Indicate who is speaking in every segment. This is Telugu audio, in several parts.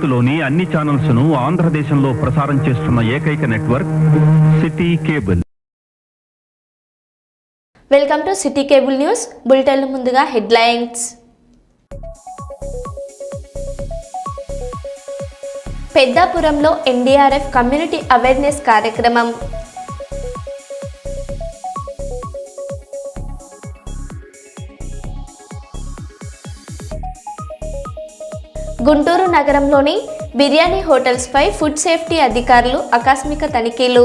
Speaker 1: భారత్లోని అన్ని ఛానల్స్ ను ఆంధ్రదేశంలో ప్రసారం చేస్తున్న ఏకైక network city cable.
Speaker 2: Welcome to city cable news bulletin. ముందుగా హెడ్లైన్స్. పెద్దాపురంలో ఎన్డీఆర్ఎఫ్ కమ్యూనిటీ అవేర్నెస్ కార్యక్రమం. గుంటూరు నగరంలోని బిర్యానీ హోటల్స్పై ఫుడ్ సేఫ్టీ అధికారులు ఆకస్మిక తనిఖీలు.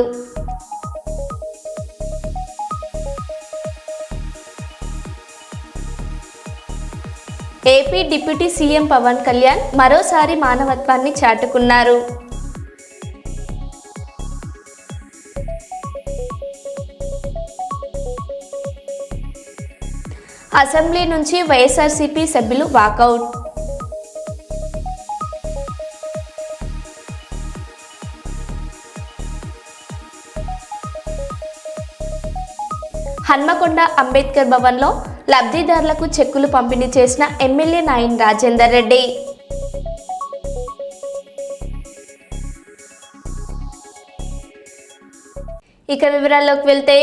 Speaker 2: AP deputy CM Pawan Kalyan మరోసారి మానవత్వాన్ని చాటుకున్నారు. అసెంబ్లీ నుంచి వైఎస్ఆర్సీపీ సభ్యులు వాకౌట్. హన్మకొండ అంబేద్కర్ భవన్లో లబ్ధిదారులకు చెక్కులు పంపిణీ చేసిన ఎమ్మెల్యే నాయన్ రాజేందర్ రెడ్డి. ఇక వివరాల్లోకి వెళ్తే,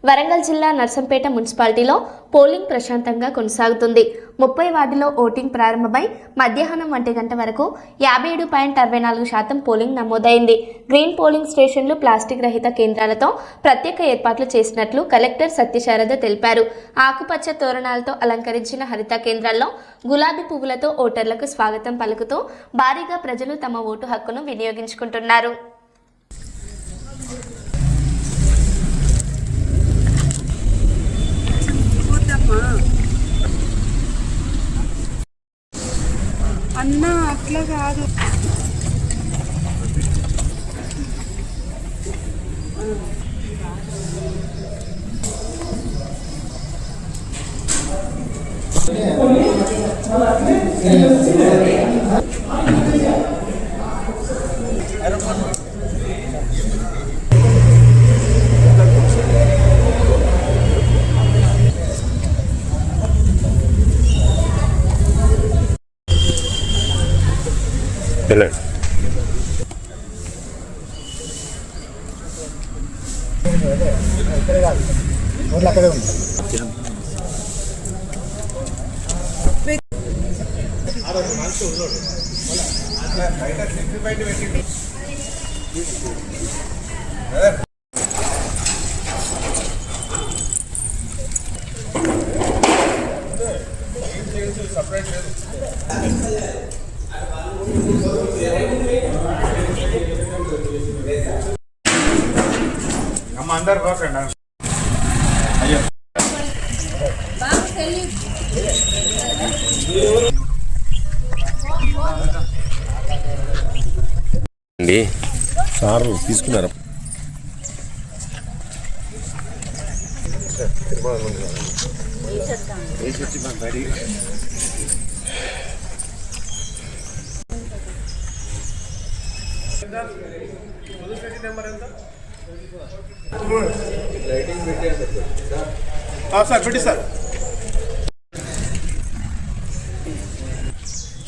Speaker 2: వరంగల్ జిల్లా నర్సంపేట మున్సిపాలిటీలో పోలింగ్ ప్రశాంతంగా కొనసాగుతుంది. 30 వార్డులో ఓటింగ్ ప్రారంభమై మధ్యాహ్నం 1 గంట వరకు 57.64% పోలింగ్ నమోదైంది. గ్రీన్ పోలింగ్ స్టేషన్లు, ప్లాస్టిక్ రహిత కేంద్రాలతో ప్రత్యేక ఏర్పాట్లు చేసినట్లు కలెక్టర్ సత్యశారద తెలిపారు. ఆకుపచ్చ తోరణాలతో అలంకరించిన హరిత కేంద్రాల్లో గులాబీ పువ్వులతో ఓటర్లకు స్వాగతం పలుకుతూ భారీగా ప్రజలు తమ ఓటు హక్కును వినియోగించుకుంటున్నారు.
Speaker 3: అన్నా అట్లా కాదు.
Speaker 4: అక్కడే ఉంది. అందరు
Speaker 5: సార్ తీసుకున్నారా?
Speaker 4: సార్ పెట్టి సార్,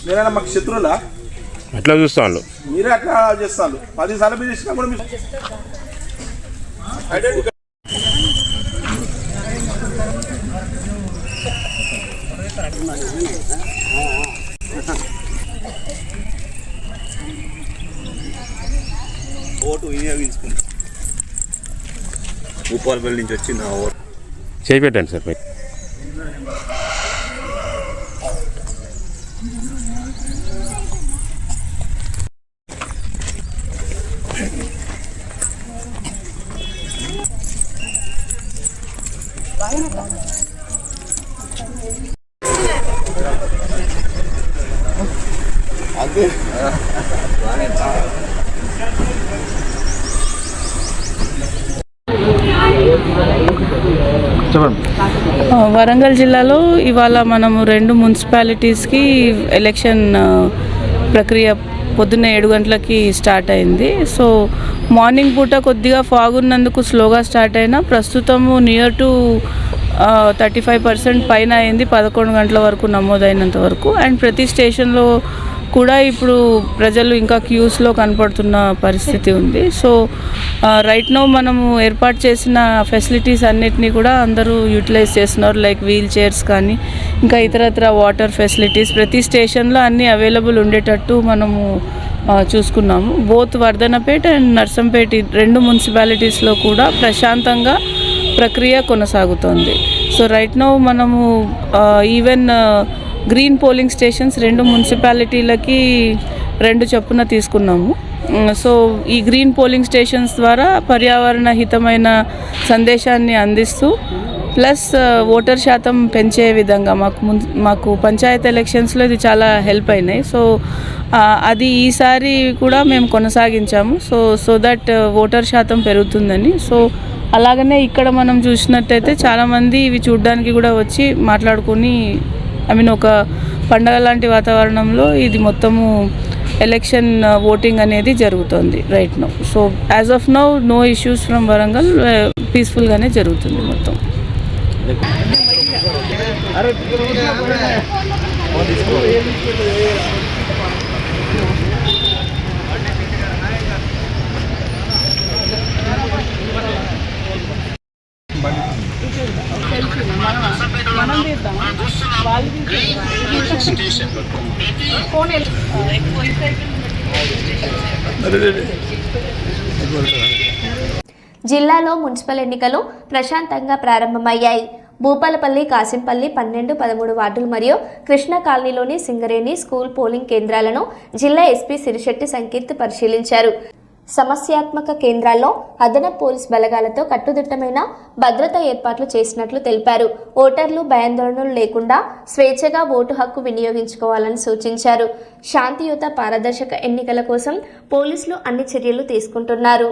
Speaker 4: మీరైనా మాకు శత్రువులా?
Speaker 5: అట్లా చూస్తాను,
Speaker 4: మీరే అట్లా చేస్తాను. 10 సార్లు మీరు ఇచ్చినా కూడా మీరు ఓటు వినియోగించుకుంటాం. భూపాలపల్లి నుంచి వచ్చి నా ఓటు
Speaker 5: చేపెట్టాను సార్. మీరు
Speaker 3: వరంగల్ జిల్లాలో ఇవాళ మనము 2 మున్సిపాలిటీస్కి ఎలక్షన్ ప్రక్రియ పొద్దున్న 7 గంటలకి స్టార్ట్ అయింది. సో మార్నింగ్ పూట కొద్దిగా ఫాగ్ ఉన్నందుకు స్లోగా స్టార్ట్ అయినా ప్రస్తుతము నియర్ టు 35% పైన అయింది 11 గంటల వరకు నమోదైనంత వరకు. అండ్ ప్రతి స్టేషన్లో కూడా ఇప్పుడు ప్రజలు ఇంకా క్యూస్లో కనపడుతున్న పరిస్థితి ఉంది. సో రైట్ నౌ మనము ఏర్పాటు చేసిన ఫెసిలిటీస్ అన్నిటినీ కూడా అందరూ యూటిలైజ్ చేస్తున్నారు. లైక్ వీల్ చైర్స్ కానీ ఇంకా ఇతరత్ర వాటర్ ఫెసిలిటీస్ ప్రతి స్టేషన్లో అన్నీ అవైలబుల్ ఉండేటట్టు మనము చూసుకున్నాము. బోత్ వర్ధనపేట అండ్ నర్సంపేట రెండు మున్సిపాలిటీస్లో కూడా ప్రశాంతంగా ప్రక్రియ కొనసాగుతోంది. సో రైట్ నౌ మనము ఈవెన్ గ్రీన్ పోలింగ్ స్టేషన్స్ రెండు మున్సిపాలిటీలకి 2 చొప్పున తీసుకున్నాము. సో ఈ గ్రీన్ పోలింగ్ స్టేషన్స్ ద్వారా పర్యావరణ హితమైన సందేశాన్ని అందిస్తూ ప్లస్ ఓటర్ శాతం పెంచే విధంగా మాకు పంచాయత్ ఎలక్షన్స్లో ఇది చాలా హెల్ప్ అయినాయి. సో అది ఈసారి కూడా మేము కొనసాగించాము. సో దట్ ఓటర్ శాతం పెరుగుతుందని. సో అలాగనే ఇక్కడ మనం చూసినట్టయితే చాలామంది ఇవి చూడడానికి కూడా వచ్చి మాట్లాడుకొని ఒక పండగ లాంటి వాతావరణంలో ఇది మొత్తము ఎలక్షన్ ఓటింగ్ అనేది జరుగుతుంది right now. So as of now no issues from Warangal, పీస్ఫుల్గానే జరుగుతుంది మొత్తం.
Speaker 2: జిల్లాలో మున్సిపల్ ఎన్నికలు ప్రశాంతంగా ప్రారంభమయ్యాయి. భూపాలపల్లి, కాసింపల్లి 12, 13 వార్డులు మరియు కృష్ణా కాలనీలోని సింగరేణి స్కూల్ పోలింగ్ కేంద్రాలను జిల్లా ఎస్పీ సిరిశెట్టి సంకీర్తి పరిశీలించారు. సమస్యాత్మక కేంద్రాల్లో అదనపు పోలీస్ బలగాలతో కట్టుదిట్టమైన భద్రతా ఏర్పాట్లు చేసినట్లు తెలిపారు. ఓటర్లు భయాందోళనలు లేకుండా స్వేచ్ఛగా ఓటు హక్కు వినియోగించుకోవాలని సూచించారు. శాంతియుత పారదర్శక ఎన్నికల కోసం పోలీసులు అన్ని చర్యలు తీసుకుంటున్నారు.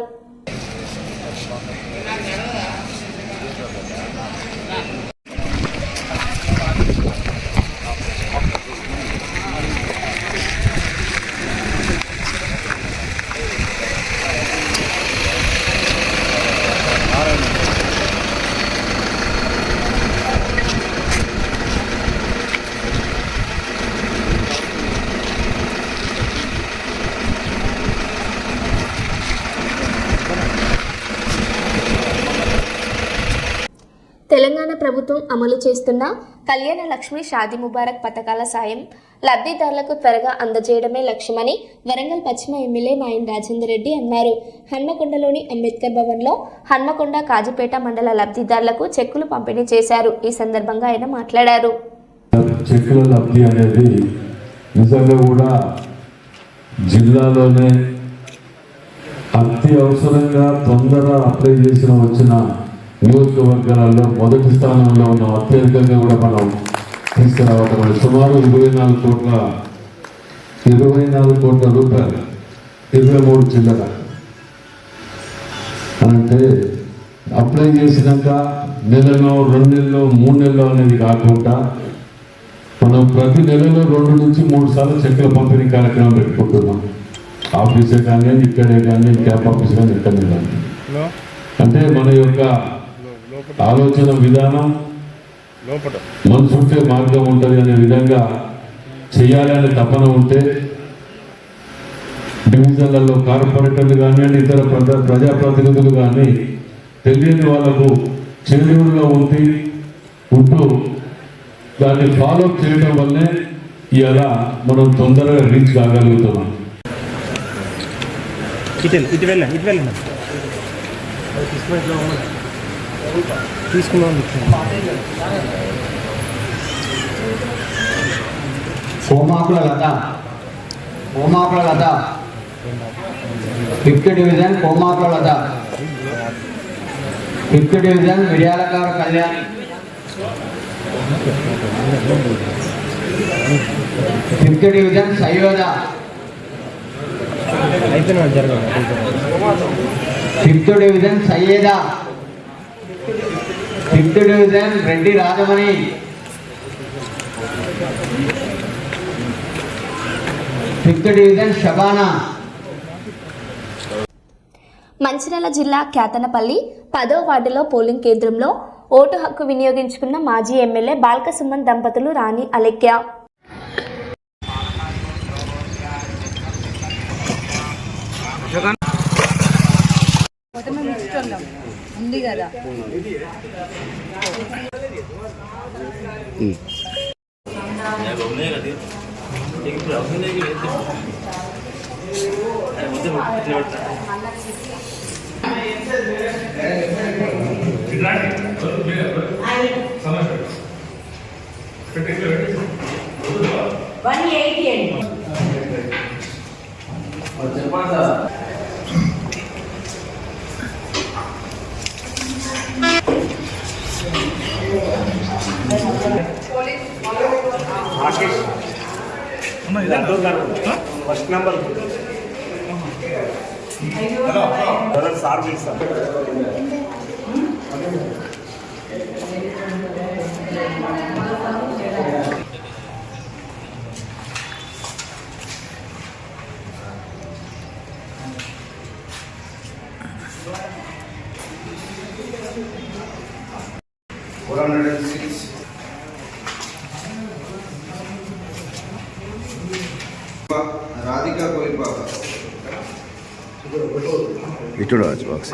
Speaker 2: తెలంగాణ ప్రభుత్వం అమలు చేస్తున్న కళ్యాణ లక్ష్మి, షాదీ ముబారక్ పథకాల సాయం లబ్ధిదారులకు త్వరగా అందజేయడమే లక్ష్యమని వరంగల్ పశ్చిమ ఎమ్మెల్యే నాయన్ రాజేందర్ రెడ్డి అన్నారు. హన్మకొండలోని అంబేద్కర్ భవన్లో హన్మకొండ, కాజీపేట మండల లబ్ధిదారులకు చెక్కులు పంపిణీ చేశారు. ఈ సందర్భంగా ఆయన మాట్లాడారు.
Speaker 6: చెక్కుల లబ్ధి అనేది నిజంగా కూడా జిల్లాలోనే అత్యవసరంగా తొందర అప్లై వచ్చిన నియోజకవర్గాలలో మొదటి స్థానంలో ఉన్న అత్యధికంగా కూడా మనం తీసుకురావటం. సుమారు 24 కోట్ల రూపాయలు, 23 చిల్లర అంటే అప్లై చేసినాక నెలలో, 2 నెలల్లో, 3 నెలల్లో అనేది కాకుండా మనం ప్రతి నెలలో 2 నుంచి 3 సార్లు చెక్కుల పంపిణీ కార్యక్రమం పెట్టుకుంటున్నాం. ఆఫీసే కానీ, ఇక్కడే కానీ, క్యాంప్ ఆఫీస్ కానీ, ఇక్కడే కానీ. అంటే మన యొక్క ఆలోచన విధానం మనసు ఉంటే మార్గం ఉంటుంది అనే విధంగా చేయాలనే తపన ఉంటే డివిజన్లలో కార్పొరేటర్లు కానివ్వండి, ఇతర ప్రజాప్రతినిధులు కానీ తెలియని వాళ్ళకు చేరువుల్లో ఉంటూ దాన్ని ఫాలో చేయడం వల్లే ఇలా మనం తొందరగా రీచ్ కాగలుగుతున్నాం.
Speaker 7: Homakula Latha 5th division Homakula Latha, 5th division Miryalakara Kalyan, 5th division Sayoda, 5th division Syeda, 5th division Reddy Rajamani, 5th division Shabana.
Speaker 2: Mancherial జిల్లా క్యాతనపల్లి 10వ వార్డులో పోలింగ్ కేంద్రంలో ఓటు హక్కు వినియోగించుకున్న మాజీ ఎమ్మెల్యే బాల్క సుమన్ దంపతులు రాణి అలెక్య.
Speaker 8: ఉంది కదా.
Speaker 4: ఫస్ట్ నెంబర్ సార్ పిలుస్తాను.
Speaker 9: राधिका कोई बाबा
Speaker 5: ఇటు రాజు బాక్స్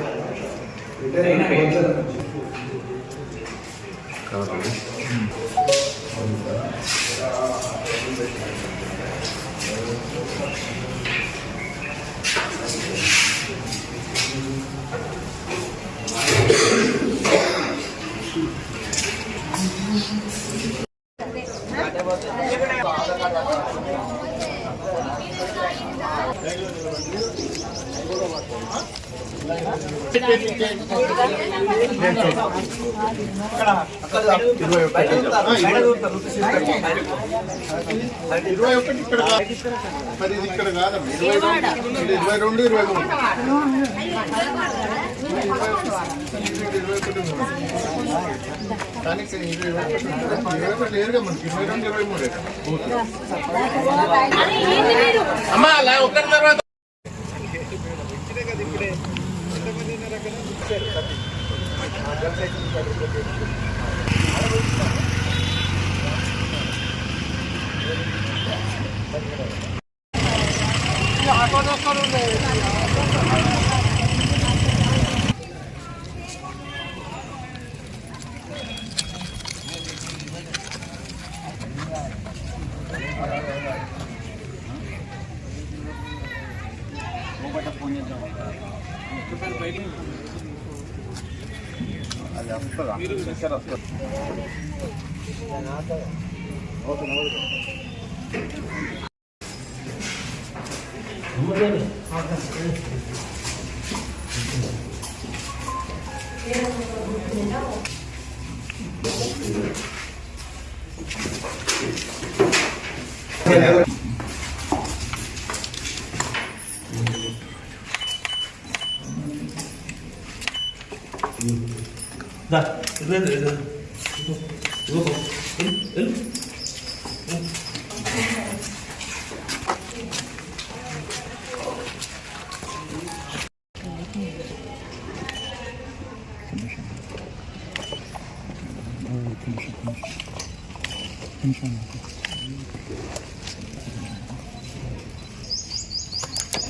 Speaker 9: మరి ఇది ఇక్కడ కాదమ్మా 22 కానీ లేరుగా మనకి 22 23 అమ్మా అలా ఒకరి తర్వాత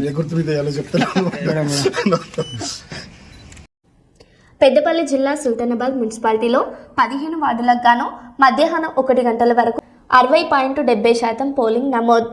Speaker 9: ఏ గుర్తు మీద ఎలా చెప్తాను.
Speaker 2: పెద్దపల్లి జిల్లా సుల్తానాబాద్ మున్సిపాలిటీలో 15 వార్డులకు గాను మధ్యాహ్నం 1 గంటల వరకు 60.70% పోలింగ్ నమోదు.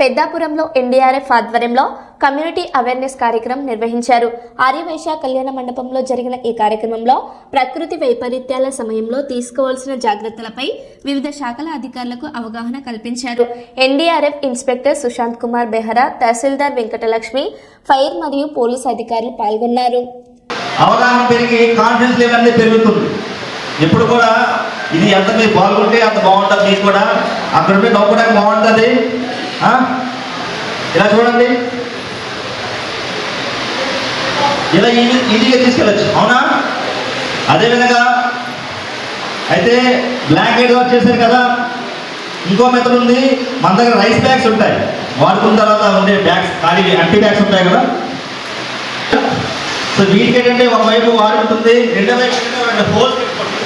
Speaker 2: పెద్దాపురంలో ఎన్డీఆర్ఎఫ్ ఆధ్వర్యంలో కమ్యూనిటీ అవేర్నెస్ కార్యక్రమం నిర్వహించారు. ఆర్యవైశ్య కళ్యాణ మండపంలో జరిగిన ఈ కార్యక్రమంలో ప్రకృతి వైపరీత్యాల సమయంలో తీసుకోవాల్సిన జాగ్రత్తలపై వివిధ శాఖల అధికారులకు అవగాహన కల్పించారు. ఎన్డీఆర్ఎఫ్ ఇన్స్పెక్టర్ సుశాంత్ కుమార్ బెహరా, తహసీల్దార్ వెంకటలక్ష్మి, ఫైర్ మరియు పోలీసు అధికారులు పాల్గొన్నారు.
Speaker 8: అవగాహన పెరిగి కాన్ఫిడెన్స్ లెవెల్ అనేది పెరుగుతుంది. ఎప్పుడు కూడా ఇది ఎంత మీరు పాల్గొంటే అంత బాగుంటుంది. మీకు కూడా అక్కడ ఉంటే నవ్వుకోవడానికి బాగుంటుంది. ఇలా చూడండి, ఇలా ఈజీగా తీసుకెళ్ళచ్చు. అవునా? అదేవిధంగా అయితే బ్లాంకెట్ వర్క్ చేశారు కదా, ఇంకో మెథడ్ ఉంది. మన దగ్గర రైస్ బ్యాగ్స్ ఉంటాయి, వాడుకున్న తర్వాత ఉండే బ్యాగ్స్, ఖాళీ అంటీ బ్యాగ్స్ ఉంటాయి కదా. సో వీటికి ఏంటంటే ఒకవైపు వాడుకుంటుంది, రెండో వైపు రెండు హోల్స్ పెట్టుకోండి.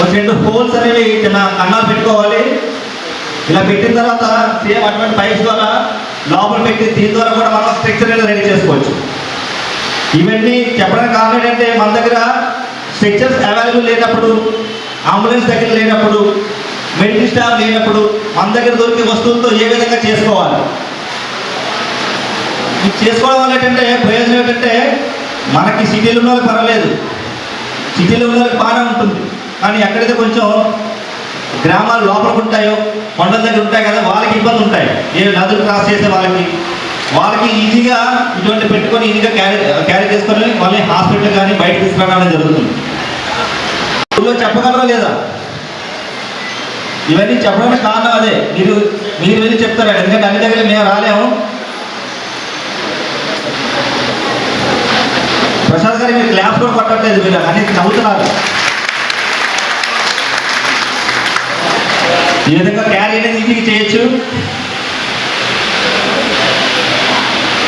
Speaker 8: ఒక రెండు హోల్స్ అనేవి చిన్న కన్నాలు పెట్టుకోవాలి. ఇలా పెట్టిన తర్వాత సేమ్ అటువంటి పైప్స్ ద్వారా లోపల పెట్టి దీని ద్వారా కూడా మనం స్ట్రక్చర్ అనేది రెడీ చేసుకోవచ్చు. ఇవన్నీ చెప్పడానికి కారణం ఏంటంటే మన దగ్గర స్ట్రక్చర్స్ అవైలబుల్ లేనప్పుడు, అంబులెన్స్ దగ్గర లేనప్పుడు, మెడికల్ స్టాఫ్ లేనప్పుడు మన దగ్గర దొరికే వస్తువులతో ఏ విధంగా చేసుకోవాలి. ఇది చేసుకోవడం వల్ల ఏంటంటే ప్రయోజనం ఏంటంటే మనకి సిటీలో ఉన్న వాళ్ళకి పర్వాలేదు, సిటీలో ఉన్న వాళ్ళకి బాగానే ఉంటుంది. కానీ ఎక్కడైతే కొంచెం గ్రామాలు లోపలికి ఉంటాయో, కొండల దగ్గర ఉంటాయి కదా, వాళ్ళకి ఇబ్బంది ఉంటాయి. ఏ నదులు క్రాస్ చేసే వాళ్ళకి ఈజీగా ఇటువంటి పెట్టుకొని ఈజీగా క్యారీ చేసుకొని వాళ్ళని హాస్పిటల్ కానీ బయట తీసుకురావడం జరుగుతుంది. ఊళ్ళో చెప్పగలరా లేదా? ఇవన్నీ చెప్పడానికి కారణం అదే. మీరు వెళ్ళి చెప్తారా? ఎందుకంటే అన్ని దగ్గర మేము రాలేము. ప్రసాద్ గారు మీరు క్లాస్ కూడా పట్టట్లేదు, మీరు అన్ని నవ్వుతున్నారు. ఈ విధంగా క్యారీ అనేది ఈజీగా చేయొచ్చు.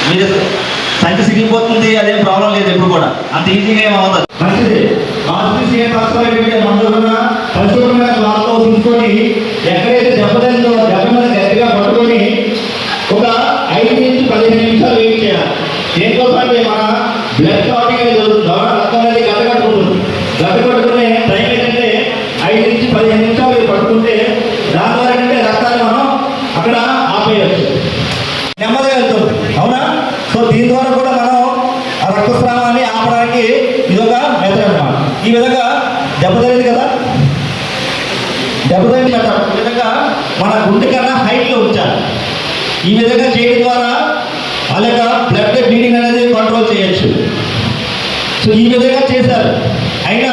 Speaker 8: మీరు సంఖ్య సిగిపోతుంది, అదేం ప్రాబ్లం లేదు. ఎప్పుడు కూడా అంత ఈజీగా ఏమవుతుంది. మంచిది. పరిశుభ్రమైన క్లాత్తో తీసుకొని ఎక్కడైతే దెబ్బతిందో దెబ్బ మీద గట్టిగా పట్టుకొని ఒక 5 నుంచి 15 నిమిషాలు వెయిట్ చేయాలి. దేనికోసం అంటే మన బ్లడ్ క్లాటింగ్ అనేది జరుగుతుంది. రక్తం అనేది గడ్డకట్టుకుంటుంది. గడ్డకట్టుకునే టైం ఏంటంటే 5 నుంచి 15 నిమిషాలు పట్టుకుంటే దాని ద్వారా ఏంటంటే రక్తాన్ని మనం అక్కడ ఆపేయచ్చు, నెమ్మదిగా వెళ్తుంది. అవునా? సో దీని ద్వారా కూడా మనం ఆ రక్తస్రావాన్ని ఆపడానికి ఇది ఒక మెథడ్ అన్నమాట. ఈ విధంగా దెబ్బతలింది కదా, దెబ్బతలింది కదా, ఈ విధంగా మన గుండె కన్నా హైట్లో ఉంచాలి. ఈ విధంగా చేయడం ద్వారా వాళ్ళ యొక్క బ్లడ్ బ్లీడింగ్ అనేది కంట్రోల్ చేయొచ్చు. సో ఈ విధంగా చేశారు, అయినా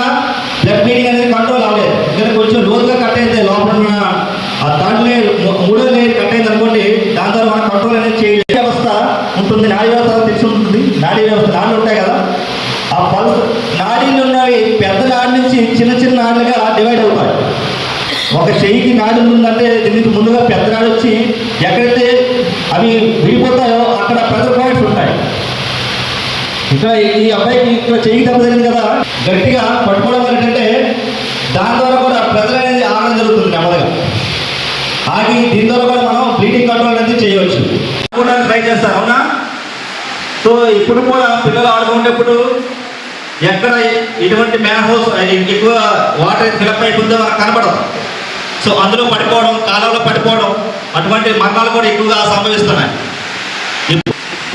Speaker 8: బ్లడ్ బ్లీడింగ్ అనేది కంట్రోల్ అవ్వలేదు. ఎందుకంటే కొంచెం లోతుగా కట్ అయితే లోపల ఉన్న ఆ థర్డ్ లేయర్, 3వ లేయర్ కట్ అయింది అనుకోండి, దాని ద్వారా మనం కంట్రోల్ అనేది చేయాలి. వ్యవస్థ ఉంటుంది, నాడీ వ్యవస్థ తెలిసి ఉంటుంది. నాడీ వ్యవస్థ నాడులు ఉంటాయి కదా, ఆ పల్స్ నాడీలు ఉన్నవి పెద్ద నాడి నుంచి చిన్న చిన్న నాడులుగా డివైడ్ అవుతాయి. ఒక చెయ్యికి నాడు ఉందంటే దీనికి ముందుగా పెద్ద నాడు వచ్చి ఎక్కడైతే అవి విడిపోతాయో అక్కడ ప్రెజర్ పాయింట్స్ ఉంటాయి. ఇక్కడ ఈ అబ్బాయికి ఇక్కడ చెయ్యి దెబ్బతింది కదా, గట్టిగా పట్టుకోవడం వల్ల ఏంటంటే దాని ద్వారా కూడా ప్రెజర్ అనేది ఆగడం జరుగుతుంది నెమ్మదిగా ఆగి. దీని ద్వారా కూడా మనం బ్లీడింగ్ కంట్రోల్ అనేది చేయవచ్చు. కూడా ట్రై చేస్తారు. అవునా? సో ఇప్పుడు కూడా పిల్లలు ఆడుకునేటప్పుడు ఎక్కడ ఇటువంటి మ్యాన్ హౌస్ ఎక్కువ వాటర్ ఫిలప్ అయిపోతుందో మనకు కనపడదు. సో అందులో పడిపోవడం, కాలంలో పడిపోవడం, అటువంటి మరణాలు కూడా ఎక్కువగా సంభవిస్తున్నాయి.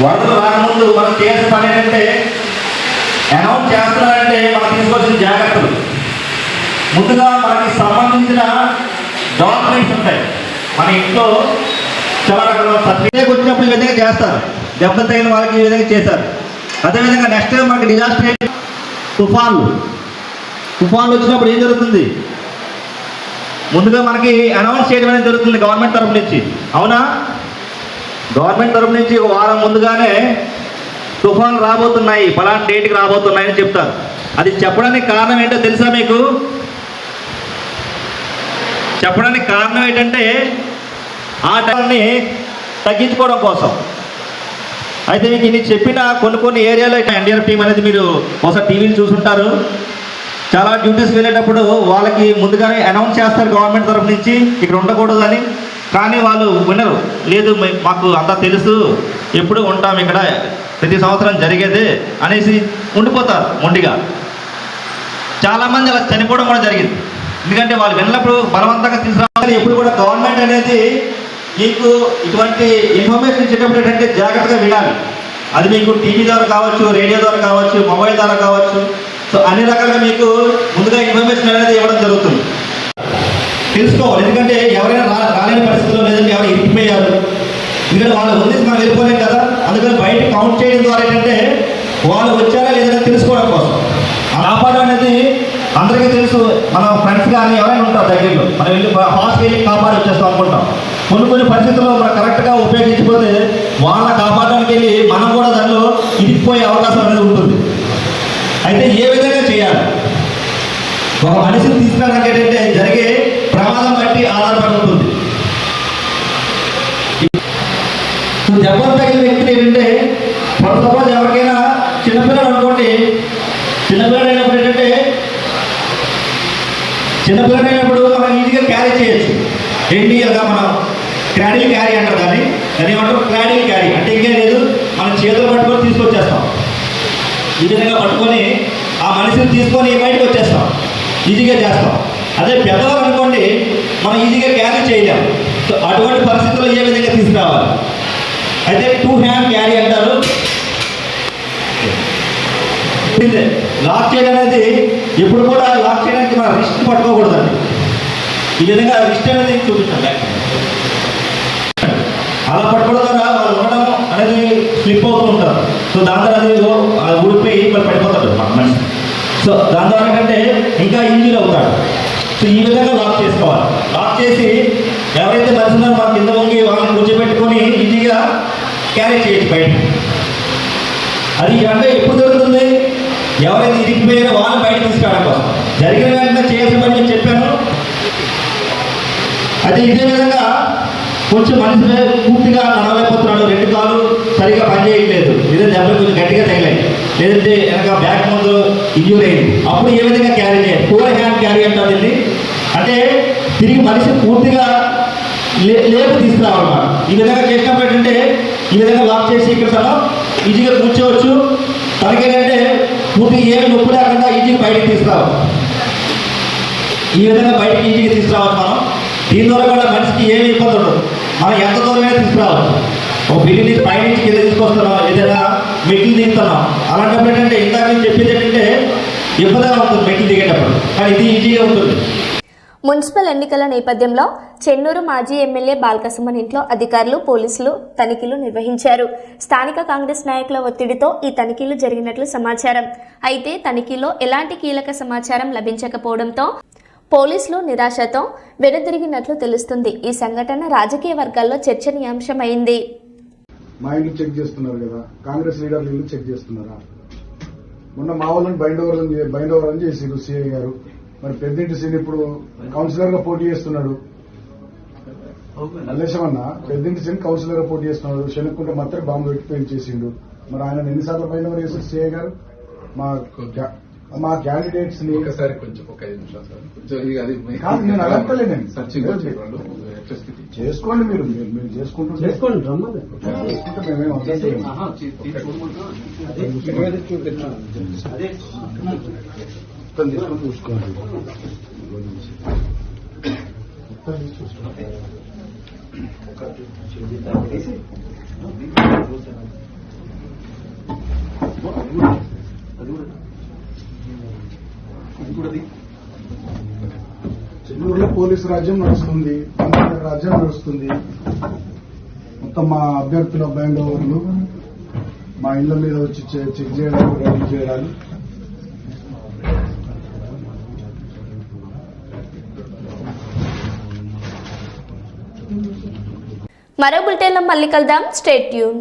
Speaker 8: వరదలు రాకముందు మనం చేయాల్సిన పని ఏంటంటే, అనౌన్స్ చేస్తున్నారంటే మనం తీసుకోవాల్సిన జాగ్రత్తలు. ముందుగా మనకి సంబంధించిన డాక్యుమెంట్స్ ఉంటాయి. మన ఇంట్లో చాలా రకాల సర్టిఫికేట్ వచ్చినప్పుడు ఈ విధంగా చేస్తారు. దెబ్బలు తగిన వాళ్ళకి ఈ విధంగా చేశారు. అదేవిధంగా నెక్స్ట్ మనకి డిజాస్టర్, తుఫాన్లు వచ్చినప్పుడు ఏం జరుగుతుంది? ముందుగా మనకి అనౌన్స్ చేయడం అనేది జరుగుతుంది గవర్నమెంట్ తరఫు నుంచి. అవునా? గవర్నమెంట్ తరఫు నుంచి ఒక వారం ముందుగానే తుఫాన్లు రాబోతున్నాయి, పలానా డేట్కి రాబోతున్నాయని చెప్తారు. అది చెప్పడానికి కారణం ఏంటో తెలుసా మీకు? చెప్పడానికి కారణం ఏంటంటే ఆ టైంని తగ్గించుకోవడం కోసం. అయితే మీకు ఇన్ని చెప్పిన కొన్ని ఏరియాలో ఎన్డీఆర్ఎఫ్ టీం అనేది మీరు ఒకసారి టీవీలు చూసుంటారు. చాలా డ్యూటీస్ వెళ్ళేటప్పుడు వాళ్ళకి ముందుగానే అనౌన్స్ చేస్తారు గవర్నమెంట్ తరఫు నుంచి ఇక్కడ ఉండకూడదని. కానీ వాళ్ళు వినరు. లేదు మాకు అంతా తెలుసు, ఎప్పుడు ఉంటాం ఇక్కడ, ప్రతి సంవత్సరం జరిగేదే అనేసి ఉండిపోతారు మొండిగా. చాలామంది అలా చనిపోవడం కూడా జరిగింది. ఎందుకంటే వాళ్ళు వెళ్ళినప్పుడు బలవంతంగా తీసుకురావాలి. ఎప్పుడు కూడా గవర్నమెంట్ అనేది మీకు ఇటువంటి ఇన్ఫర్మేషన్ ఇచ్చేటప్పుడు ఏంటంటే జాగ్రత్తగా వినాలి. అది మీకు టీవీ ద్వారా కావచ్చు, రేడియో ద్వారా కావచ్చు, మొబైల్ ద్వారా కావచ్చు. సో అన్ని రకాలుగా మీకు ముందుగా ఇన్ఫర్మేషన్ అనేది ఇవ్వడం జరుగుతుంది. తెలుసుకోవాలి, ఎందుకంటే ఎవరైనా రాలేని పరిస్థితుల్లో లేదంటే ఎవరైనా ఇరికిపోయారు, ఎందుకంటే వాళ్ళు వదిలేసి మనం వెళ్ళిపోలేం కదా. అందుకని బయట కౌంట్ చేయడం ద్వారా ఏంటంటే వాళ్ళు వచ్చారా లేదని తెలుసుకోవడం కోసం. కాపాడడం అనేది అందరికీ తెలుసు. మన ఫ్రెండ్స్ కానీ ఎవరైనా ఉంటారు దగ్గరలో, మనం వెళ్ళి ఫాస్ట్గా వెళ్ళి కాపాడి వచ్చేస్తాం అనుకుంటాం. కొన్ని పరిస్థితుల్లో మనం కరెక్ట్గా ఉపయోగించకపోతే వాళ్ళని కాపాడడానికి వెళ్ళి మనం కూడా దానిలో ఇరికిపోయే అవకాశం అనేది ఉంటుంది. అయితే ఏ విధంగా చేయాలి? ఒక మనిషిని తీసుకురావడానికి ఏంటంటే జరిగే ప్రమాదం బట్టి ఆధారపడి ఉంటుంది. దెబ్బలు తగిన వ్యక్తులు ఏంటంటే ఫర్ సపోజ్ ఎవరికైనా చిన్నపిల్లలు అనుకోండి, చిన్నపిల్లలు అయినప్పుడు మనం ఈజీగా క్యారీ చేయొచ్చు. ఏంటి అలా మనం క్రాడిల్ క్యారీ అంటారు దాన్ని ఏమంటారు? క్రాడిల్ క్యారీ అంటే ఇంకేం లేదు, మనం చేతులు పట్టుకొని తీసుకొచ్చేస్తాం. ఈ విధంగా పట్టుకొని ఆ మనిషిని తీసుకొని బయటకు వచ్చేస్తాం, ఈజీగా చేస్తాం. అదే పెద్దవాళ్ళు అనుకోండి, మనం ఈజీగా క్యారీ చేయలేము. సో అటువంటి పరిస్థితుల్లో ఏ విధంగా తీసుకురావాలి? అయితే 2 హ్యాండ్ క్యారీ అంటారు. లాక్ చేయడం అనేది ఎప్పుడు కూడా లాక్ చేయడానికి మన రిస్ట్ పట్టుకోకూడదండి. ఈ విధంగా రిస్ట్ అనేది చూపించండి. అలా పట్టుకోవడం ద్వారా వాళ్ళు ఉండడం అనేది స్లిప్ అవుతూ ఉంటారు. సో దాని ద్వారా అది ఊడిపోయి వాళ్ళు పడిపోతాడు మన మనిషి. సో దాని ద్వారా ఏంటంటే ఇంకా ఇంజూరీ అవుతాడు. సో ఈ విధంగా లాక్ చేసుకోవాలి. లాక్ చేసి ఎవరైతే మనిషి ఉన్నారో మన కింద వంగి వాళ్ళని కూర్చోబెట్టుకొని ఈజీగా క్యారీ చేయొచ్చు బయట. అది అంటే ఎప్పుడు జరుగుతుంది? ఎవరైతే ఇరికిపోయారో వాళ్ళని బయట తీసుకురావడం కోసం. జరిగిన వెంటనే చేయాల్సిన పని నేను చెప్పాను. అయితే ఇదే విధంగా కొంచెం మనిషి పూర్తిగా నడవలేకపోతున్నాడు, 2 కాళ్ళు సరిగా పనిచేయట్లేదు, లేదా దెబ్బలు కొంచెం గట్టిగా తగిలాయి, లేదంటే వెనక బ్యాక్ ముందు ఇంజూరీ అయింది. అప్పుడు ఏ విధంగా క్యారీ చేయాలి? 4 హ్యాండ్ క్యారీ అంటారు దీన్ని. అంటే తిరిగి మనిషి పూర్తిగా లేపు తీసుకురావాలన్నమాట. ఈ విధంగా చేసినప్పుడు ఏంటంటే ఈ విధంగా లాక్ చేసి ఇక్కడ ఈజీగా కూర్చోవచ్చు. తనకేంటంటే పూర్తిగా ఏమి నొప్పి లేకుండా ఈజీగా బయటికి తీసుకురావచ్చు. ఈ విధంగా బయటికి ఈజీగా తీసుకురావచ్చు మనం. దీని ద్వారా కూడా మనిషికి ఏమి ఇబ్బంది ఉండదు. మనం ఎంత దూరమే తీసుకురావచ్చు. ఒక బిల్డింగ్ నుంచి పైనుంచి కింద తీసుకొస్తున్నాం, ఏదైనా మెట్లు దిగుతున్నాం, అలాంటప్పుడు ఏంటంటే ఇందాక నేను చెప్పేది ఏంటంటే ఇబ్బందిగా ఉంటుంది మెట్లు దిగేటప్పుడు, కానీ ఇది ఈజీగా ఉంటుంది.
Speaker 2: మున్సిపల్ ఎన్నికల నేపథ్యంలో చెన్నూరు మాజీ ఎమ్మెల్యే బాల్కసుమన్ ఇంట్లో అధికారులు, పోలీసులు తనిఖీలు నిర్వహించారు. స్థానిక కాంగ్రెస్ నాయకుల ఒత్తిడితో ఈ తనిఖీలు జరిగినట్లు సమాచారం. అయితే తనిఖీలో ఎలాంటి కీలక సమాచారం లభించకపోవడంతో పోలీసులు నిరాశతో వెనుదిరిగినట్లు తెలుస్తుంది. ఈ సంఘటన రాజకీయ వర్గాల్లో చర్చనీయాంశమైంది.
Speaker 9: మా ఇల్లు చెక్ చేస్తున్నారు కదా, కాంగ్రెస్ లీడర్లు ఇల్లు చెక్ చేస్తున్నారా? మొన్న మా వాళ్ళని బైండ్ ఓవర్ అని చేసిండు సిఐ గారు. మరి పెద్దింటి సీన్ ఇప్పుడు కౌన్సిలర్ గా పోటీ చేస్తున్నాడు. మల్లేశమన్న పెద్దింటి సీన్ కౌన్సిలర్ గా పోటీ చేస్తున్నాడు. శనుక్కుంటే మాత్రం బాంబు పెట్టి పెళ్లి చేసిండు. మరి ఆయన ఎన్నిసార్లు బైండ్ ఓవర్ చేశారు సిఐ గారు? మా క్యాండిడేట్స్ ని
Speaker 10: ఒకసారి కొంచెం ఒక 5 నిమిషాలు
Speaker 9: కాదు, నేను అడగలేను. చేసుకోండి, మీరు చేసుకుంటే మేమేం అర్థం. చూసుకోండి. చెన్నూరులో పోలీసు రాజ్యం నడుస్తుంది, రాజ్యం నడుస్తుంది. మొత్తం మా అభ్యర్థుల బ్యాండ్ ఓవర్లు, మా ఇళ్ల మీద వచ్చి చెక్ చేయడాలు, రైడ్ చేయడాలు.
Speaker 2: మరో బులెటిన్లో మళ్ళీ కలుద్దాం. Stay tune.